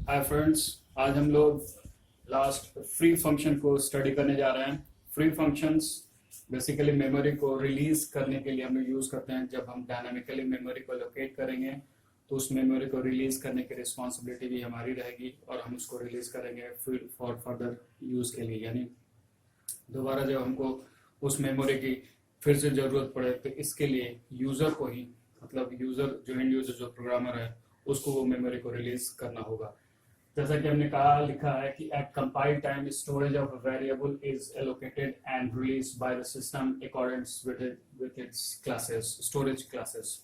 Hi friends, आज हम लोग लास्ट फ्री फंक्शन को स्टडी करने जा रहे हैं। फ्री फंक्शंस बेसिकली मेमोरी को रिलीज करने के लिए हम लोग यूज करते हैं। जब हम डायनामिकली मेमोरी को लोकेट करेंगे तो उस मेमोरी को रिलीज करने की रिस्पॉन्सिबिलिटी भी हमारी रहेगी और हम उसको रिलीज करेंगे फॉर फर्दर यूज के लिए। यानी दोबारा जब हमको उस मेमोरी की फिर से जरूरत पड़े तो इसके लिए यूजर को ही, मतलब यूजर जो एंड यूजर जो प्रोग्रामर है उसको वो मेमोरी को रिलीज करना होगा। जैसा कि हमने कहा लिखा है कि eight compile time storage of a variable is allocated and released by the system according with its classes, storage classes.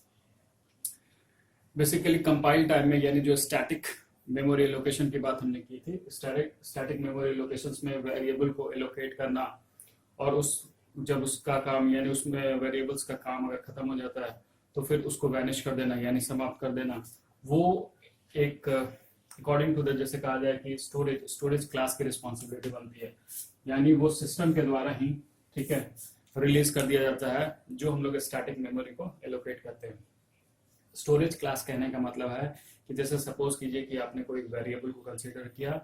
Basically compile time में, यानी जो स्टैटिक मेमोरी एलोकेशन की बात हमने की थी, स्टैटिक मेमोरी एलोकेशंस में वेरिएबल को एलोकेट करना और जब उसका काम, यानी उसमें वेरिएबल्स का काम अगर खत्म हो जाता है तो फिर उसको वैनिश कर देना, यानी समाप्त कर देना, वो एक अकॉर्डिंग टू द, जैसे कहा जाए कि स्टोरेज क्लास की रिस्पॉन्सिबिलिटी बनती है। यानी वो सिस्टम के द्वारा ही, ठीक है, रिलीज कर दिया जाता है जो हम लोग स्टैटिक मेमोरी को एलोकेट करते हैं। स्टोरेज क्लास कहने का मतलब है कि जैसे सपोज कीजिए कि आपने कोई वेरिएबल को कंसीडर किया,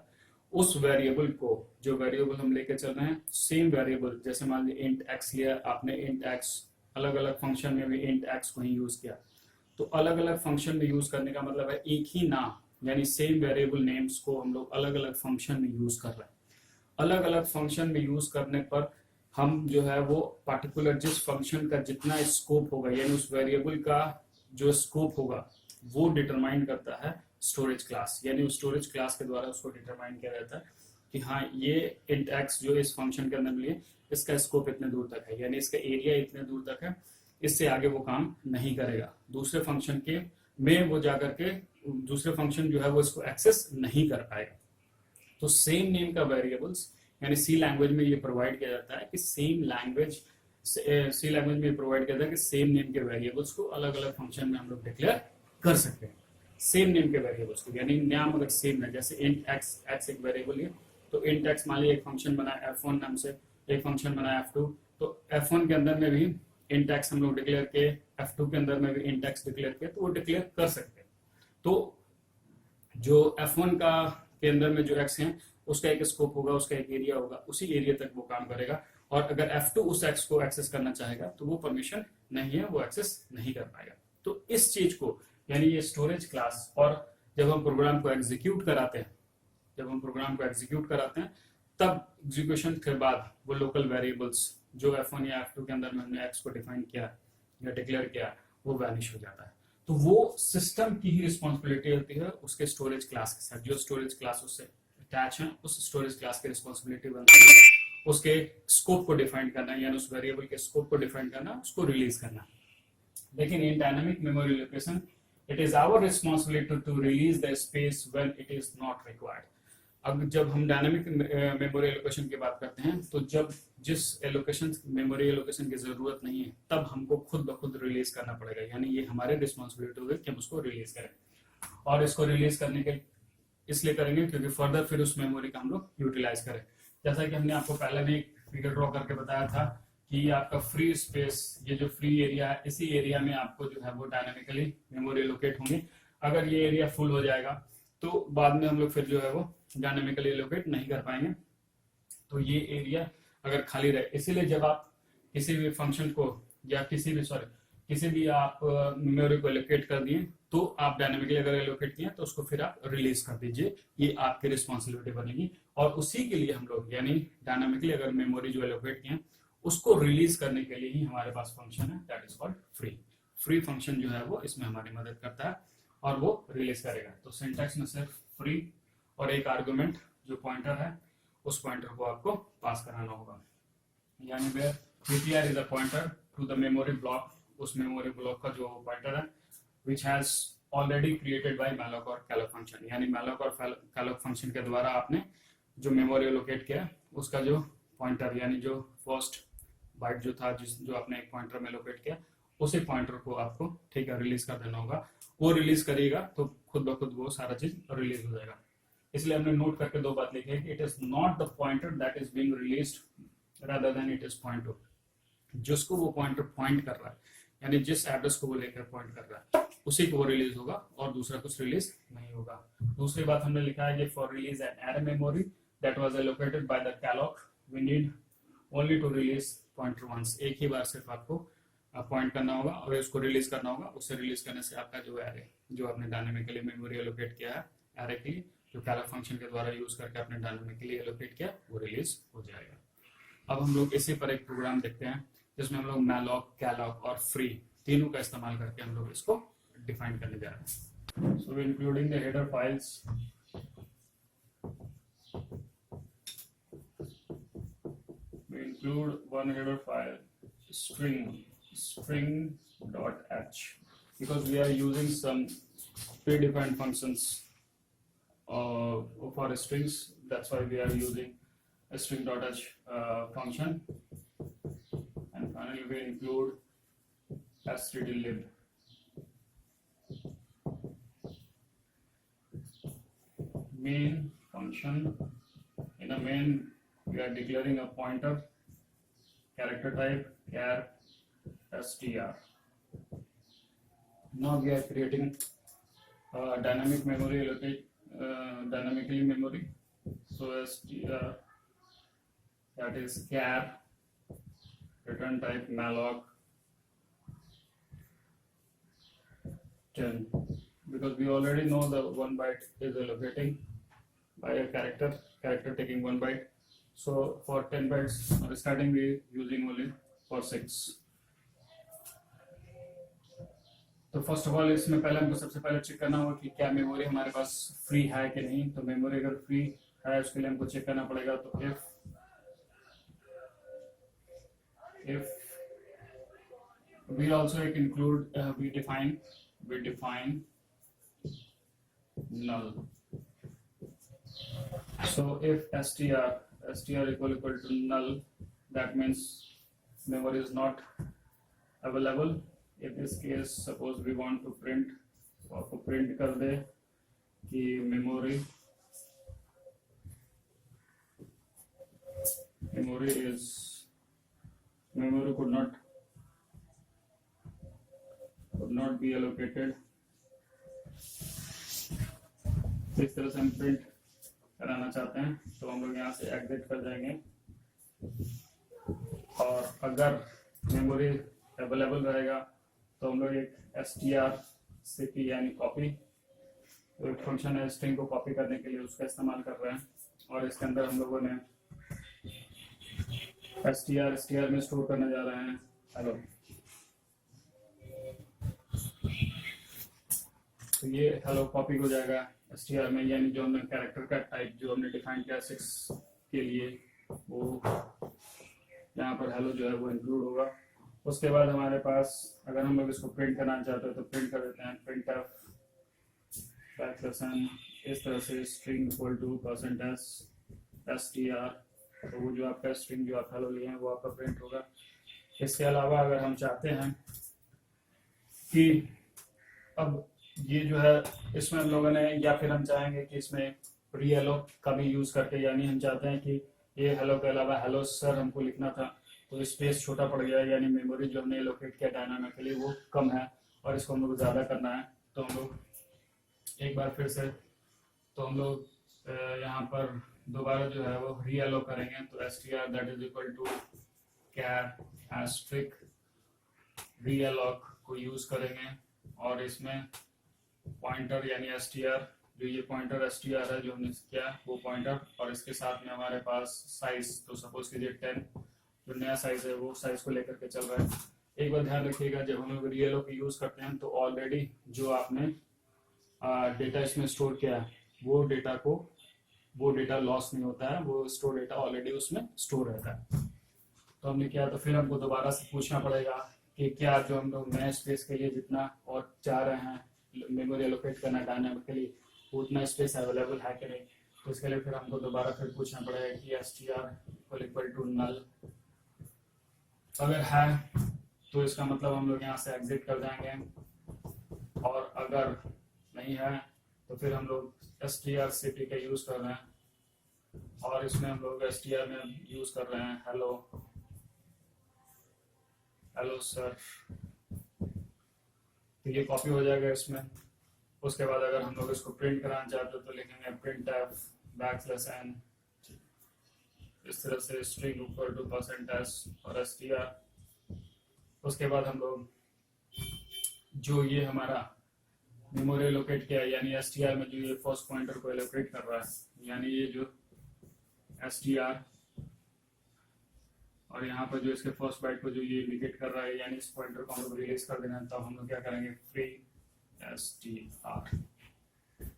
उस वेरिएबल को, जो वेरिएबल हम लेके चल रहे हैं, सेम वेरिएबल, जैसे मान लीजिए इंट एक्स लिया आपने, इंट एक्स अलग अलग फंक्शन में भी इंट एक्स को ही यूज किया, तो अलग अलग फंक्शन में यूज करने का मतलब है एक ही नाम, यानी सेम वेरिएबल नेम्स को हम लोग अलग अलग फंक्शन में यूज कर रहे हैं। अलग अलग फंक्शन में यूज करने पर हम जो है वो पार्टिकुलर जिस फंक्शन का जितना स्कोप होगा, यानी उस वेरिएबल का जो स्कोप होगा वो डिटरमाइन करता है स्टोरेज क्लास। यानी उस स्टोरेज क्लास के द्वारा उसको डिटरमाइन किया जाता है कि हाँ, ये इंट एक्स जो इस फंक्शन के अंदर मिली, इसका स्कोप इतने दूर तक है, यानी इसका एरिया इतने दूर तक है, इससे आगे वो काम नहीं करेगा। दूसरे फंक्शन के में वो जाकर के दूसरे फंक्शन जो है वो इसको एक्सेस नहीं कर पाएगा। तो सेम नेम का वेरिएबल्स, यानी सी लैंग्वेज में ये प्रोवाइड किया जाता है कि सी लैंग्वेज में प्रोवाइड किया जाता है कि सेम नेम के वेरिएबल्स को अलग अलग फंक्शन में हम लोग डिक्लेयर कर सकते हैं। सेम नेम के वेरिएबल्स को, यानी नाम अगर सेम है, जैसे इंट एक्स एक वेरिएबल है, तो इंट एक्स मान लीजिए एक फंक्शन बनाया f1 नाम से, एक फंक्शन बनाया f2, तो f1 के अंदर में भी इंट एक्स हम लोग डिक्लेयर किए, f2 के अंदर में भी इंट एक्स डिक्लेयर किए, तो वो डिक्लेयर कर सकते हैं। तो जो f1 के अंदर में जो x है उसका एक स्कोप होगा, उसका एक एरिया होगा, उसी एरिया तक वो काम करेगा। और अगर f2 उस x को एक्सेस करना चाहेगा तो वो परमिशन नहीं है, वो एक्सेस नहीं कर पाएगा। तो इस चीज को, यानी ये स्टोरेज क्लास, और जब हम प्रोग्राम को एग्जीक्यूट कराते हैं, तब एग्जीक्यूशन के बाद वो लोकल वेरिएबल्स जो f1 या f2 के अंदर में हमने x को डिफाइन किया या डिक्लेयर किया, वो वैनिश हो जाता है। तो वो सिस्टम की ही रिस्पॉन्सिबिलिटी होती है उसके स्टोरेज क्लास के साथ। जो स्टोरेज क्लास उससे अटैच है, उस स्टोरेज क्लास की रिस्पॉन्सिबिलिटी बनती है उसके स्कोप को डिफाइन करना, यानी उस वेरिएबल के स्कोप को डिफाइन करना, उसको रिलीज करना। लेकिन इन dynamic memory location it is our responsibility to release the space when it is not required. अब जब हम डायनामिक मेमोरी एलोकेशन की बात करते हैं, तो जब जिस मेमोरी एलोकेशन की जरूरत नहीं है, तब हमको खुद ब खुद रिलीज करना पड़ेगा। यानी ये हमारे रिस्पॉन्सिबिलिटी होगी कि हम उसको रिलीज करें, और इसको रिलीज करने के इसलिए करेंगे क्योंकि फर्दर फिर उस मेमोरी का हम लोग यूटिलाइज करें। जैसा कि हमने आपको पहले भी एक फिगर ड्रॉ करके बताया था कि आपका फ्री स्पेस, ये जो फ्री एरिया है, इसी एरिया में आपको जो है वो डायनामिकली मेमोरी एलोकेट होंगे। अगर ये एरिया फुल हो जाएगा तो बाद में हम लोग फिर जो है वो डायनामिकली एलोकेट नहीं कर पाएंगे। तो ये एरिया अगर खाली रहे, इसीलिए जब आप किसी भी फंक्शन को या किसी भी आप मेमोरी को एलोकेट कर दिए, तो आप डायनामिकली अगर एलोकेट किए तो उसको फिर आप रिलीज कर दीजिए, ये आपकी रिस्पॉन्सिबिलिटी बनेगी। और उसी के लिए हम लोग, यानी डायनामिकली अगर मेमोरी जो एलोकेट किए उसको रिलीज करने के लिए ही हमारे पास फंक्शन है, that is called free function जो है वो इसमें हमारी मदद करता है और वो रिलीज करेगा। तो सिंटैक्स में सिर्फ फ्री और एक आर्गुमेंट जो पॉइंटर है, उस पॉइंटर को आपको पास कराना होगा। यानी where ptr is a pointer to the memory block, उस मेमोरी ब्लॉक का जो पॉइंटर है which has already created by malloc और calloc फंक्शन। यानी malloc और calloc फंक्शन के द्वारा आपने जो मेमोरी एलोकेट किया उसका जो पॉइंटर, यानी जो फर्स्ट बाइट जो था, जो आपने एक पॉइंटर में एलोकेट किया, उसी पॉइंटर को आपको, ठीक है, रिलीज कर देना होगा। वो रिलीज करेगा तो खुद ब खुद वो सारा चीज रिलीज हो जाएगा। इसलिए हमने नोट करके दो बात लिखी है कि it is not the pointer that is being released rather than it is point two, जिसको वो पॉइंटर पॉइंट कर रहा है, यानी जिस एड्रेस को वो लेकर पॉइंट कर रहा है उसी को रिलीज होगा और दूसरा कुछ रिलीज नहीं होगा। दूसरी बात हमने लिखा है कि for release an array memory that was allocated by the calloc we need only to release pointer once. एक ही बार सिर्फ आपको पॉइंट करना होगा और उसको रिलीज करना होगा। उसे रिलीज करने से आपका जो एरे जो आपने डायनामिकली मेमोरी एलोकेट किया है एरे के लिए, जो कैलॉग फंक्शन के द्वारा यूज करके आपने डायनामिकली एलोकेट किया, वो रिलीज हो जाएगा। अब हम लोग इसी पर एक प्रोग्राम देखते हैं जिसमें हम लोग मैलॉक, कैलॉग और फ्री तीनों का इस्तेमाल करके हम लोग इसको डिफाइन करने जा रहे हैं। सो including the header files, we include one header file string.h because we are using some predefined functions for strings. That's why we are using a string.h function. And finally we include stdlib. Main function. In a main we are declaring a pointer, character type char str. Now we are creating dynamic memory allocate dynamically memory. So str, that is char, return type malloc 10, because we already know the 1 byte is allocating by a character taking 1 byte. So for 10 bytes starting we using only for 6. तो first of all इसमें पहले हमको सबसे पहले check करना होगा कि क्या मेमोरी हमारे पास फ्री है कि नहीं। तो मेमोरी अगर फ्री है उसके लिए हमको चेक करना पड़ेगा। तो if we also include we define null. So if str equal to null, that means memory is not available. In this case suppose we want to print, तो आपको प्रिंट कर दे कि memory could not be allocated। इस तरह से हम print कराना चाहते हैं। तो हम लोग यहाँ से एग्जिट कर जाएंगे और अगर मेमोरी अवेलेबल रहेगा तो हम लोग एक strcp यानी कॉपी, तो एक फंक्शन है स्ट्रिंग को कॉपी करने के लिए, उसका इस्तेमाल कर रहे हैं। और इसके अंदर हम लोगों ने str में स्टोर करने जा रहे हैं हेलो। तो ये हेलो कॉपी हो जाएगा str में, यानी जो हमने कैरेक्टर का टाइप जो हमने डिफाइन किया 6 के लिए, वो यहाँ पर हेलो जो है वो इंक्लूड होगा। उसके बाद हमारे पास अगर हम लोग इसको प्रिंट करना चाहते हैं तो प्रिंट कर देते हैं printf बैकस्लैश इस तरह से string इक्वल टू %str। तो वो जो आपका स्ट्रिंग जो आप हेलो लिए हैं वो आपका प्रिंट होगा। इसके अलावा अगर हम चाहते हैं कि अब ये जो है इसमें हम लोगों ने, या फिर हम चाहेंगे कि इसमें री हेलो का भी यूज करके, यानी हम चाहते हैं कि ये हेलो के अलावा हेलो सर हमको लिखना था तो स्पेस छोटा पड़ गया, यानी मेमोरी जो हमने एलोकेट किया डायनामिकली वो कम है और इसको हम लोग ज़्यादा करना है। तो हम लोग एक बार फिर से तो हम लोग यहाँ पर दोबारा जो है वो री हेलो करेंगे। तो str that is equal to char asterisk realloc को यूज करेंगे और इसमें पॉइंटर यानी str, जो ये पॉइंटर str है जो हमने किया वो पॉइंटर, और इसके साथ में हमारे पास साइज, तो सपोज कीजिए 10 जो नया साइज है वो साइज को लेकर के चल रहा है। एक बार ध्यान रखिएगा जब हम लोग realloc को यूज करते हैं तो ऑलरेडी जो आपने डेटा इसमें स्टोर किया है वो डेटा लॉस नहीं होता है, वो स्टोर डेटा ऑलरेडी उसमें स्टोर रहता है। तो हमने किया तो फिर हमको दोबारा से पूछना पड़ेगा कि क्या जो हम लोग नए स्पेस के लिए जितना और चाह रहे हैं मेमोरी एलोकेट करना डायनामिकली उतना स्पेस अवेलेबल है कि नहीं। तो इसके लिए फिर हमको दोबारा फिर पूछना पड़ेगा कि str इक्वल टू नल अगर है तो इसका मतलब हम लोग यहाँ से एग्जिट कर जाएंगे, और अगर नहीं है तो फिर हम लोग strcp का यूज कर रहे हैं और इसमें हम लोग str में यूज कर रहे हैं हेलो सर। तो ये कॉपी हो जाएगा इसमें। उसके बाद अगर हम लोग इसको प्रिंट कराना चाहते हो तो लिखेंगे प्रिंट एफ बैकस्लैश n, इस तरह से स्ट्रिंग इक्वल टू %s और str। उसके बाद हम लोग जो ये हमारा मेमोरी एलोकेट किया है, यानी str में जो ये फर्स्ट पॉइंटर को एलोकेट कर रहा है, यानी ये जो str और यहाँ पर जो इसके फर्स्ट बाइट को जो ये इंडिकेट कर रहा है, यानी इस पॉइंटर को हम लोग रिलीज कर देना है, तब हम लोग क्या करेंगे फ्री str,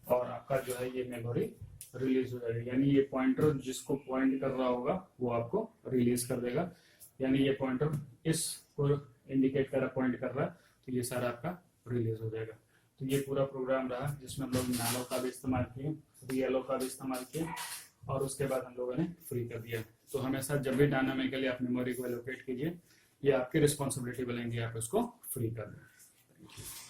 और आपका जो है ये मेमोरी रिलीज हो जाएगी। यानी ये पॉइंटर जिसको पॉइंट कर रहा होगा वो आपको रिलीज कर देगा, यानी ये पॉइंटर इसको इंडिकेट कर रहा, पॉइंट कर रहा है, तो ये सारा आपका रिलीज हो जाएगा। तो ये पूरा प्रोग्राम रहा जिसमें हम लोग नैनो का भी इस्तेमाल किए, रीएलओ का भी इस्तेमाल किए, और उसके बाद हम लोगों ने फ्री कर दिया। तो हमेशा जब भी डायनामिकली आप मेमोरी को एलोकेट कीजिए, ये आपकी रिस्पॉन्सिबिलिटी बनेगी, आप उसको फ्री कर दें।